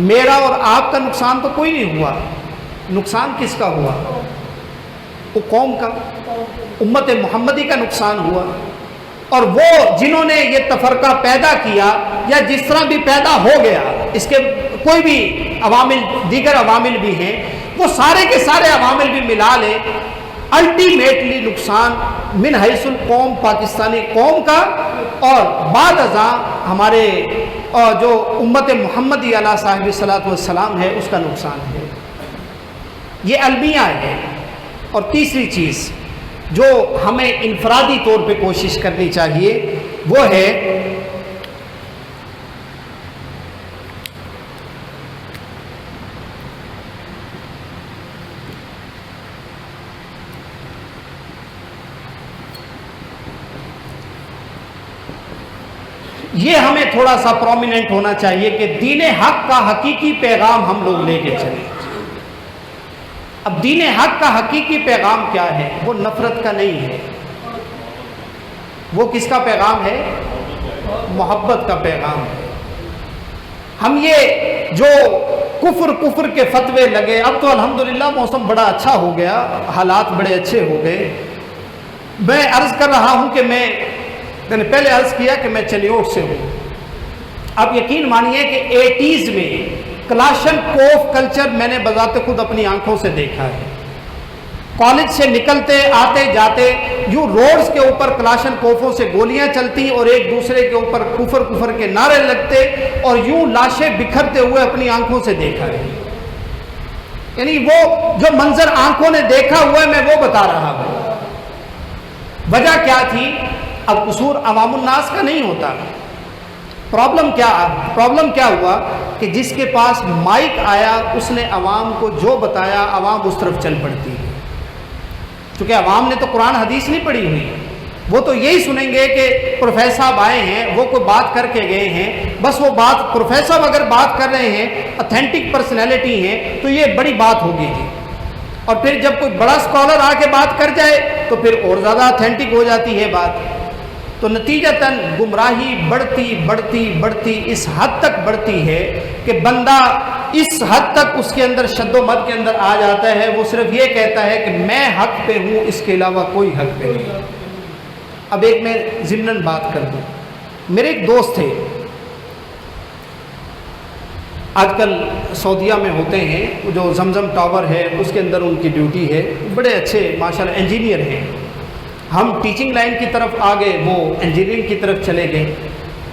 میرا اور آپ کا نقصان تو کوئی نہیں ہوا۔ نقصان کس کا ہوا؟ وہ قوم کا، امت محمدی کا نقصان ہوا۔ اور وہ جنہوں نے یہ تفرقہ پیدا کیا یا جس طرح بھی پیدا ہو گیا، اس کے کوئی بھی عوامل، دیگر عوامل بھی ہیں، وہ سارے کے سارے عوامل بھی ملا لیں، الٹیمیٹلی نقصان من حیث القوم، پاکستانی قوم کا، اور بعد ازاں ہمارے جو امت محمدی علیہ صاحب الصلاۃ والسلام ہے اس کا نقصان ہے۔ یہ المیہ ہے۔ اور تیسری چیز جو ہمیں انفرادی طور پہ کوشش کرنی چاہیے وہ ہے یہ ہمیں تھوڑا سا پرومیننٹ ہونا چاہیے کہ دین حق کا حقیقی پیغام ہم لوگ لے کے چلیں۔ اب دین حق کا حقیقی پیغام کیا ہے؟ وہ نفرت کا نہیں ہے، وہ کس کا پیغام ہے؟ محبت کا پیغام ہے۔ ہم یہ جو کفر کے فتوے لگے، اب تو الحمدللہ موسم بڑا اچھا ہو گیا، حالات بڑے اچھے ہو گئے۔ میں عرض کر رہا ہوں کہ میں نے پہلے عرض کیا کہ میں چلیوٹ سے ہوں، اب یقین مانیے کہ 80s میں کلاشن کوف کلچر میں نے بذات خود اپنی آنکھوں سے دیکھا ہے۔ کالج سے نکلتے آتے جاتے یوں روڈز کے اوپر کلاشن کوفوں سے گولیاں چلتی اور ایک دوسرے کے اوپر کفر کے نعرے لگتے اور یوں لاشیں بکھرتے ہوئے اپنی آنکھوں سے دیکھا ہے۔ یعنی وہ جو منظر آنکھوں نے دیکھا ہوا ہے میں وہ بتا رہا ہوں۔ وجہ کیا تھی؟ اب قصور عوام الناس کا نہیں ہوتا۔ پرابلم کیا ہوا کہ جس کے پاس مائک آیا اس نے عوام کو جو بتایا عوام اس طرف چل پڑتی ہے، چونکہ عوام نے تو قرآن حدیث نہیں پڑھی ہوئی، وہ تو یہی سنیں گے کہ پروفیسر صاحب آئے ہیں، وہ کوئی بات کر کے گئے ہیں، بس وہ بات پروفیسر صاحب اگر بات کر رہے ہیں، اتھینٹک پرسنالٹی ہیں تو یہ بڑی بات ہوگی جی۔ اور پھر جب کوئی بڑا اسکالر آ کے بات کر جائے تو پھر اور زیادہ اتھینٹک ہو جاتی ہے بات۔ تو نتیجتاً گمراہی بڑھتی اس حد تک بڑھتی ہے کہ بندہ اس حد تک اس کے اندر شد و مد کے اندر آ جاتا ہے، وہ صرف یہ کہتا ہے کہ میں حق پہ ہوں، اس کے علاوہ کوئی حق پہ نہیں۔ اب ایک میں ضمناً بات کر دوں، میرے ایک دوست تھے، آج کل سعودیہ میں ہوتے ہیں، جو زمزم ٹاور ہے اس کے اندر ان کی ڈیوٹی ہے، بڑے اچھے ماشاءاللہ انجینئر ہیں۔ ہم ٹیچنگ لائن کی طرف آگے، وہ انجینئرنگ کی طرف چلے گئے،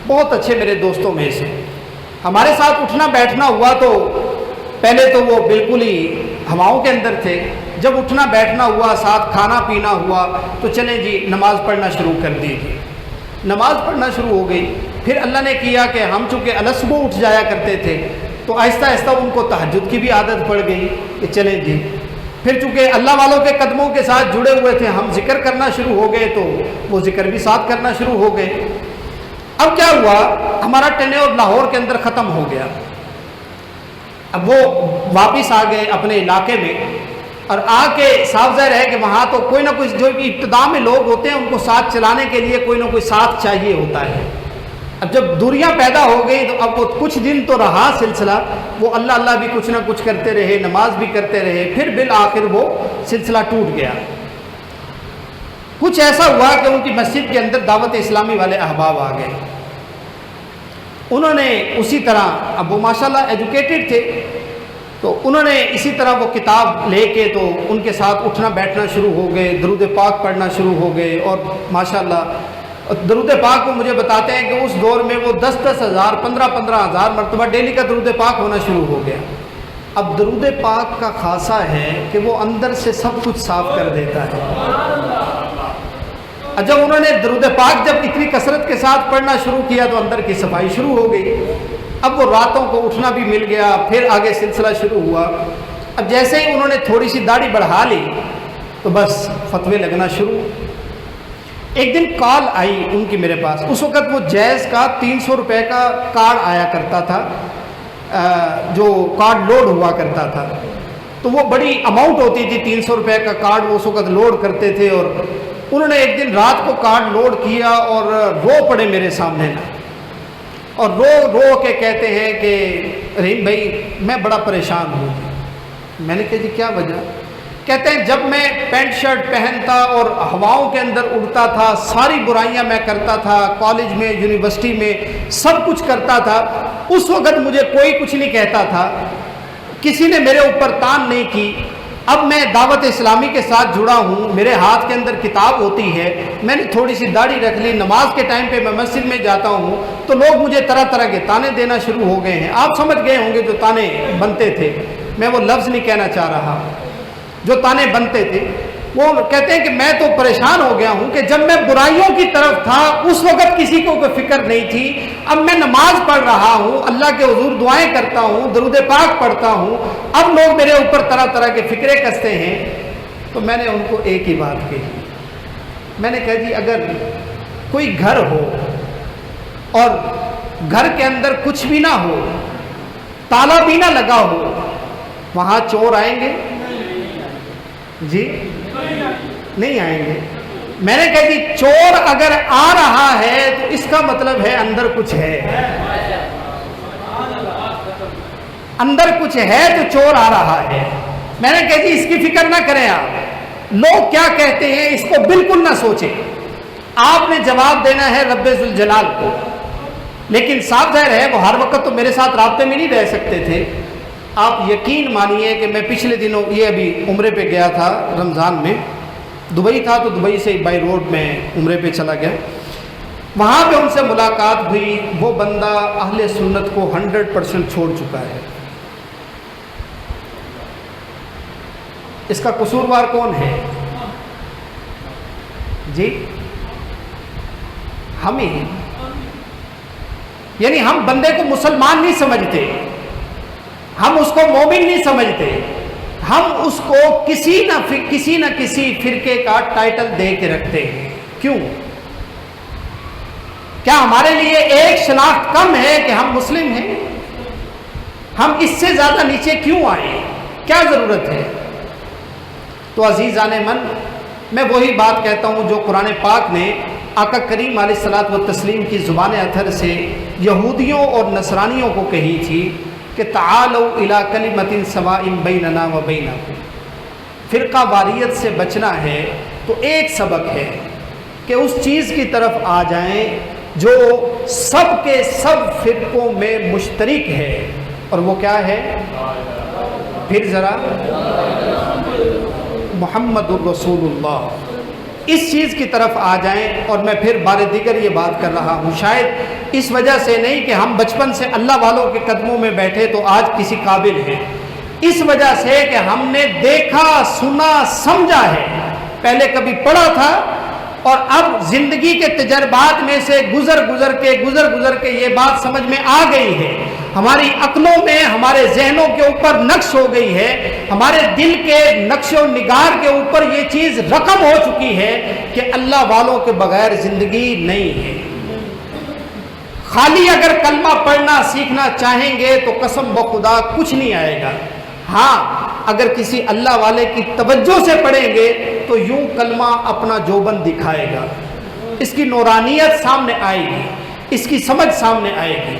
بہت اچھے میرے دوستوں میں سے۔ ہمارے ساتھ اٹھنا بیٹھنا ہوا تو پہلے تو وہ بالکل ہی ہواؤں کے اندر تھے، جب اٹھنا بیٹھنا ہوا، ساتھ کھانا پینا ہوا تو چلیں جی نماز پڑھنا شروع کر دیجیے۔ نماز پڑھنا شروع ہو گئی، پھر اللہ نے کیا کہ ہم چونکہ الصبح اٹھ جایا کرتے تھے تو آہستہ آہستہ ان کو تہجد کی بھی عادت پڑ گئی کہ چلیں جی۔ پھر چونکہ اللہ والوں کے قدموں کے ساتھ جڑے ہوئے تھے، ہم ذکر کرنا شروع ہو گئے تو وہ ذکر بھی ساتھ کرنا شروع ہو گئے۔ اب کیا ہوا، ہمارا ٹینیور لاہور کے اندر ختم ہو گیا، اب وہ واپس آ گئے اپنے علاقے میں، اور آ کے صاف ظاہر ہے کہ وہاں تو کوئی نہ کوئی جو ابتدا میں لوگ ہوتے ہیں ان کو ساتھ چلانے کے لیے کوئی نہ کوئی ساتھ چاہیے ہوتا ہے۔ اب جب دوریاں پیدا ہو گئی تو اب وہ کچھ دن تو رہا سلسلہ، وہ اللہ اللہ بھی کچھ نہ کچھ کرتے رہے، نماز بھی کرتے رہے، پھر بالآخر وہ سلسلہ ٹوٹ گیا۔ کچھ ایسا ہوا کہ ان کی مسجد کے اندر دعوت اسلامی والے احباب آ گئے، انہوں نے اسی طرح، اب وہ ماشاءاللہ ایجوکیٹڈ تھے، تو انہوں نے اسی طرح وہ کتاب لے کے تو ان کے ساتھ اٹھنا بیٹھنا شروع ہو گئے، درود پاک پڑھنا شروع ہو گئے، اور ماشاءاللہ درود پاک کو مجھے بتاتے ہیں کہ اس دور میں وہ 10-10 ہزار 15-15 ہزار مرتبہ ڈیلی کا درود پاک ہونا شروع ہو گیا۔ اب درود پاک کا خاصہ ہے کہ وہ اندر سے سب کچھ صاف کر دیتا ہے۔ جب انہوں نے درود پاک جب اتنی کثرت کے ساتھ پڑھنا شروع کیا تو اندر کی صفائی شروع ہو گئی۔ اب وہ راتوں کو اٹھنا بھی مل گیا، پھر آگے سلسلہ شروع ہوا۔ اب جیسے ہی انہوں نے تھوڑی سی داڑھی بڑھا لی تو بس فتوے لگنا شروع۔ ایک دن کال آئی ان کی میرے پاس، اس وقت وہ جیز کا 300 روپے کا کارڈ آیا کرتا تھا، جو کارڈ لوڈ ہوا کرتا تھا، تو وہ بڑی اماؤنٹ ہوتی تھی، 300 روپے کا کارڈ وہ اس وقت لوڈ کرتے تھے۔ اور انہوں نے ایک دن رات کو کارڈ لوڈ کیا اور رو پڑے میرے سامنے نا، اور رو رو کے کہتے ہیں کہ رحیم بھائی میں بڑا پریشان ہوں۔ میں نے کہا جی کیا وجہ؟ کہتے ہیں جب میں پینٹ شرٹ پہنتا اور ہواؤں کے اندر اڑتا تھا، ساری برائیاں میں کرتا تھا، کالج میں یونیورسٹی میں سب کچھ کرتا تھا، اس وقت مجھے کوئی کچھ نہیں کہتا تھا، کسی نے میرے اوپر تان نہیں کی۔ اب میں دعوت اسلامی کے ساتھ جڑا ہوں، میرے ہاتھ کے اندر کتاب ہوتی ہے، میں نے تھوڑی سی داڑھی رکھ لی، نماز کے ٹائم پہ میں مسجد میں جاتا ہوں تو لوگ مجھے طرح طرح کے تانے دینا شروع ہو گئے ہیں۔ آپ سمجھ گئے ہوں گے جو تانے بنتے تھے، میں وہ لفظ نہیں کہنا چاہ رہا، جو تانے بنتے تھے۔ وہ کہتے ہیں کہ میں تو پریشان ہو گیا ہوں کہ جب میں برائیوں کی طرف تھا اس وقت کسی کو کوئی فکر نہیں تھی، اب میں نماز پڑھ رہا ہوں، اللہ کے حضور دعائیں کرتا ہوں، درود پاک پڑھتا ہوں، اب لوگ میرے اوپر طرح طرح کے فکرے کستے ہیں۔ تو میں نے ان کو ایک ہی بات کہی، میں نے کہا جی اگر کوئی گھر ہو اور گھر کے اندر کچھ بھی نہ ہو، تالا بھی نہ لگا ہو، وہاں چور آئیں گے؟ جی نہیں آئیں گے۔ میں نے کہا جی چور اگر آ رہا ہے تو اس کا مطلب ہے اندر کچھ ہے، اندر کچھ ہے تو چور آ رہا ہے۔ میں نے کہا جی اس کی فکر نہ کریں، آپ لوگ کیا کہتے ہیں اس کو بالکل نہ سوچیں، آپ نے جواب دینا ہے رب ذوالجلال کو۔ لیکن صاف ظاہر ہے وہ ہر وقت تو میرے ساتھ رابطے میں نہیں رہ سکتے تھے۔ آپ یقین مانیے کہ میں پچھلے دنوں یہ ابھی عمرے پہ گیا تھا، رمضان میں دبئی تھا تو دبئی سے بائی روڈ میں عمرے پہ چلا گیا، وہاں پہ ان سے ملاقات ہوئی۔ وہ بندہ اہل سنت کو 100% چھوڑ چکا ہے۔ اس کا قصوروار کون ہے؟ جی ہم ہی، یعنی ہم بندے کو مسلمان نہیں سمجھتے، ہم اس کو مومن نہیں سمجھتے، ہم اس کو کسی نہ کسی فرقے کا ٹائٹل دے کے رکھتے ہیں۔ کیوں؟ کیا ہمارے لیے ایک شناخت کم ہے کہ ہم مسلم ہیں؟ ہم اس سے زیادہ نیچے کیوں آئے؟ کیا ضرورت ہے؟ تو عزیزان من، میں وہی بات کہتا ہوں جو قرآن پاک نے آقا کریم علیہ الصلوۃ والتسلیم کی زبان اطہر سے یہودیوں اور نصرانیوں کو کہی تھی کہ تعالوا الی کلمۃ سواء بیننا و بینکم۔ فرقہ واریت سے بچنا ہے تو ایک سبق ہے کہ اس چیز کی طرف آ جائیں جو سب کے سب فرقوں میں مشترک ہے، اور وہ کیا ہے؟ پھر ذرا محمد الرسول اللہ، اس چیز کی طرف آ جائیں۔ اور میں پھر بار دیگر یہ بات کر رہا ہوں، شاید اس وجہ سے نہیں کہ ہم بچپن سے اللہ والوں کے قدموں میں بیٹھے تو آج کسی قابل ہیں، اس وجہ سے کہ ہم نے دیکھا سنا سمجھا ہے، پہلے کبھی پڑھا تھا اور اب زندگی کے تجربات میں سے گزر گزر کے یہ بات سمجھ میں آ گئی ہے، ہماری عقلوں میں ہمارے ذہنوں کے اوپر نقش ہو گئی ہے، ہمارے دل کے نقش و نگار کے اوپر یہ چیز رقم ہو چکی ہے کہ اللہ والوں کے بغیر زندگی نہیں ہے۔ خالی اگر کلمہ پڑھنا سیکھنا چاہیں گے تو قسم بخدا کچھ نہیں آئے گا۔ ہاں اگر کسی اللہ والے کی توجہ سے پڑھیں گے تو یوں کلمہ اپنا جوبن دکھائے گا، اس کی نورانیت سامنے آئے گی، اس کی سمجھ سامنے آئے گی۔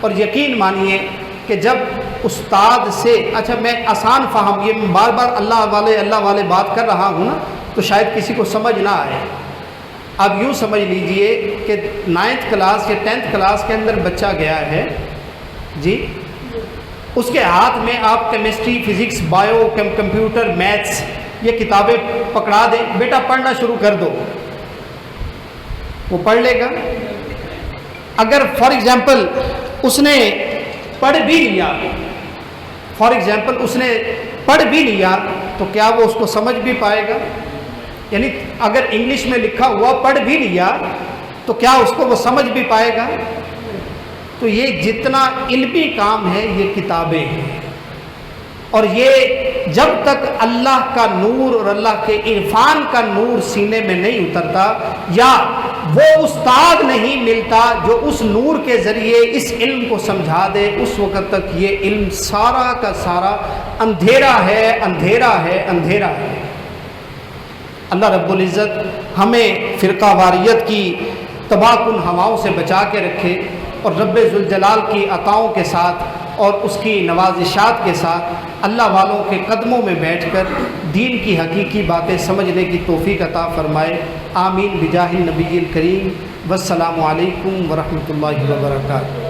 اور یقین مانیے کہ جب استاد سے، اچھا میں آسان فہم، یہ بار بار اللہ والے بات کر رہا ہوں نا تو شاید کسی کو سمجھ نہ آئے۔ اب یوں سمجھ لیجئے کہ 9th کلاس یا 10th کلاس کے اندر بچہ گیا ہے، جی اس کے ہاتھ میں آپ chemistry, physics, bio, computer, maths یہ کتابیں پکڑا دیں، بیٹا پڑھنا شروع کر دو، وہ پڑھ لے گا؟ اگر فار ایگزامپل اس نے پڑھ بھی لیا، تو کیا وہ اس کو سمجھ بھی پائے گا؟ یعنی اگر انگلش میں لکھا ہوا پڑھ بھی لیا تو کیا اس کو وہ سمجھ بھی پائے گا؟ تو یہ جتنا علمی کام ہے یہ کتابیں ہیں، اور یہ جب تک اللہ کا نور اور اللہ کے عرفان کا نور سینے میں نہیں اترتا، یا وہ استاد نہیں ملتا جو اس نور کے ذریعے اس علم کو سمجھا دے، اس وقت تک یہ علم سارا کا سارا اندھیرا ہے، اندھیرا ہے، اندھیرا ہے۔ اللہ رب العزت ہمیں فرقہ واریت کی تباہ کن ہواؤں سے بچا کے رکھے، اور رب ذوالجلال کی عطاؤں کے ساتھ اور اس کی نوازشات کے ساتھ اللہ والوں کے قدموں میں بیٹھ کر دین کی حقیقی باتیں سمجھنے کی توفیق عطا فرمائے۔ آمین بجاہ النبی الکریم، والسلام علیکم ورحمۃ اللہ وبرکاتہ۔